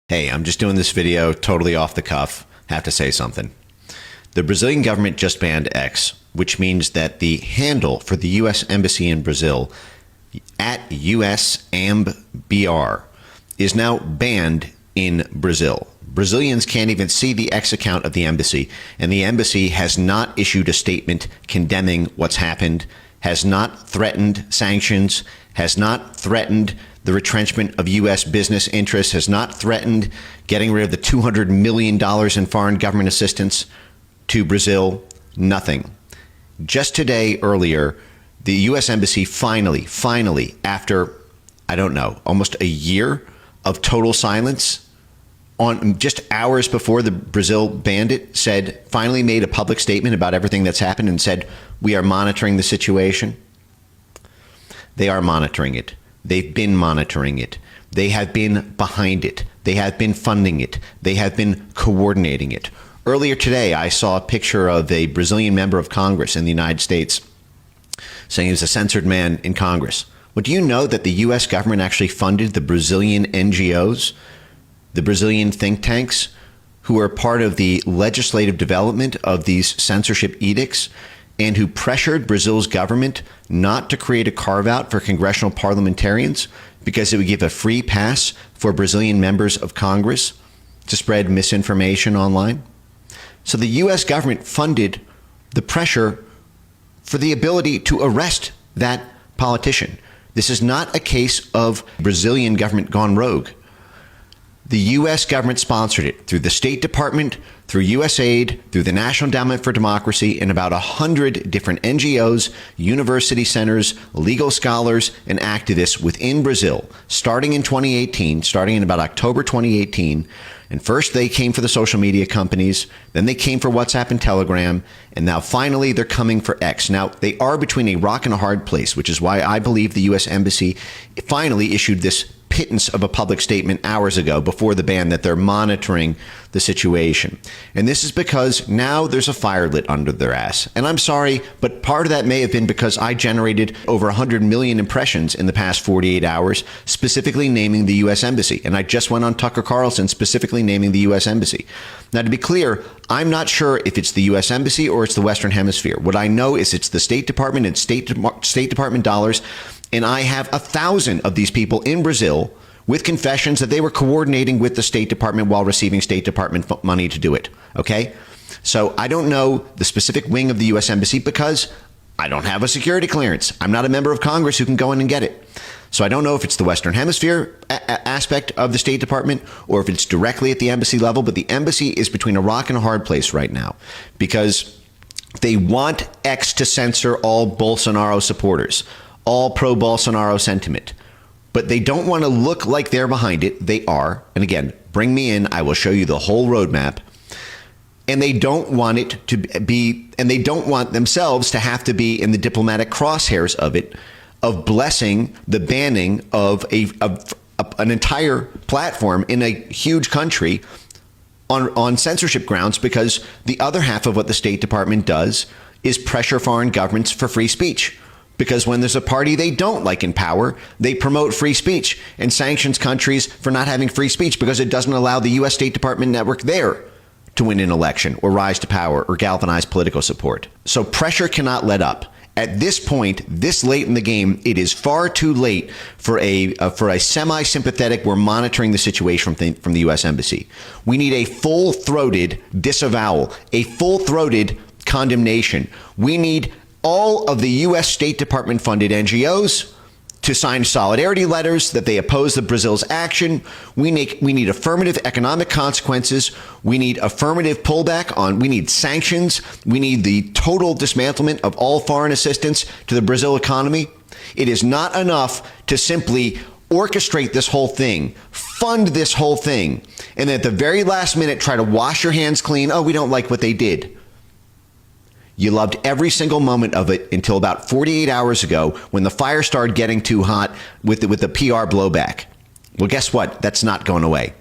Hey, I'm just doing this video totally off the cuff. Have to say something. The Brazilian government just banned X, which means that the handle for the U.S. Embassy in Brazil at USAmbr is now banned in Brazil. Brazilians can't even see the X account of the embassy, and the embassy has not issued a statement condemning what's happened, has not threatened sanctions, has not threatened the retrenchment of U.S. business interests, has not threatened getting rid of the $200 million in foreign government assistance to Brazil. Nothing. Just today, earlier, the U.S. Embassy finally, after, I don't know, almost a year of total silence, on just hours before the Brazil banned it, finally made a public statement about everything that's happened and said, we are monitoring the situation. They are monitoring it. They've been monitoring it. They have been behind it. They have been funding it. They have been coordinating it. Earlier today, I saw a picture of a Brazilian member of Congress in the United States saying he was a censored man in Congress. Well, do you know that the U.S. government actually funded the Brazilian NGOs, the Brazilian think tanks, who are part of the legislative development of these censorship edicts, and who pressured Brazil's government not to create a carve-out for congressional parliamentarians because it would give a free pass for Brazilian members of Congress to spread misinformation online? So the U.S. government funded the pressure for the ability to arrest that politician. This is not a case of Brazilian government gone rogue. The U.S. government sponsored it through the State Department, through USAID, through the National Endowment for Democracy, and about 100 different NGOs, university centers, legal scholars, and activists within Brazil, starting in about October 2018. And first they came for the social media companies, then they came for WhatsApp and Telegram, and now finally they're coming for X. Now, they are between a rock and a hard place, which is why I believe the U.S. Embassy finally issued this pittance of a public statement hours ago before the ban that they're monitoring the situation. And this is because now there's a fire lit under their ass. And I'm sorry, but part of that may have been because I generated over 100 million impressions in the past 48 hours, specifically naming the U.S. Embassy. And I just went on Tucker Carlson specifically naming the U.S. Embassy. Now, to be clear, I'm not sure if it's the U.S. Embassy or it's the Western Hemisphere. What I know is it's the State Department and State Department dollars. And I have 1,000 of these people in Brazil with confessions that they were coordinating with the State Department while receiving State Department money to do it. Okay? So I don't know the specific wing of the U.S. Embassy because I don't have a security clearance. I'm not a member of Congress who can go in and get it. So I don't know if it's the Western Hemisphere aspect of the State Department or if it's directly at the embassy level. But the embassy is between a rock and a hard place right now because they want X to censor all Bolsonaro supporters, all pro-Bolsonaro sentiment. But they don't want to look like they're behind it. They are. And again, bring me in. I will show you the whole roadmap. And they don't want it to be, and they don't want themselves to have to be in the diplomatic crosshairs of it, of blessing the banning of an entire platform in a huge country on censorship grounds, because the other half of what the State Department does is pressure foreign governments for free speech. Because when there's a party they don't like in power, they promote free speech and sanctions countries for not having free speech because it doesn't allow the U.S. State Department network there to win an election or rise to power or galvanize political support. So pressure cannot let up. At this point, this late in the game, it is far too late for a semi-sympathetic, we're monitoring the situation from the U.S. Embassy. We need a full-throated disavowal, a full-throated condemnation. We need all of the U.S. State Department funded NGOs to sign solidarity letters that they oppose the Brazil's action. We need affirmative economic consequences. We need affirmative pullback we need sanctions. We need the total dismantlement of all foreign assistance to the Brazil economy. It is not enough to simply orchestrate this whole thing, fund this whole thing, and then at the very last minute try to wash your hands clean. Oh, we don't like what they did. You loved every single moment of it until about 48 hours ago when the fire started getting too hot with the PR blowback. Well, guess what? That's not going away.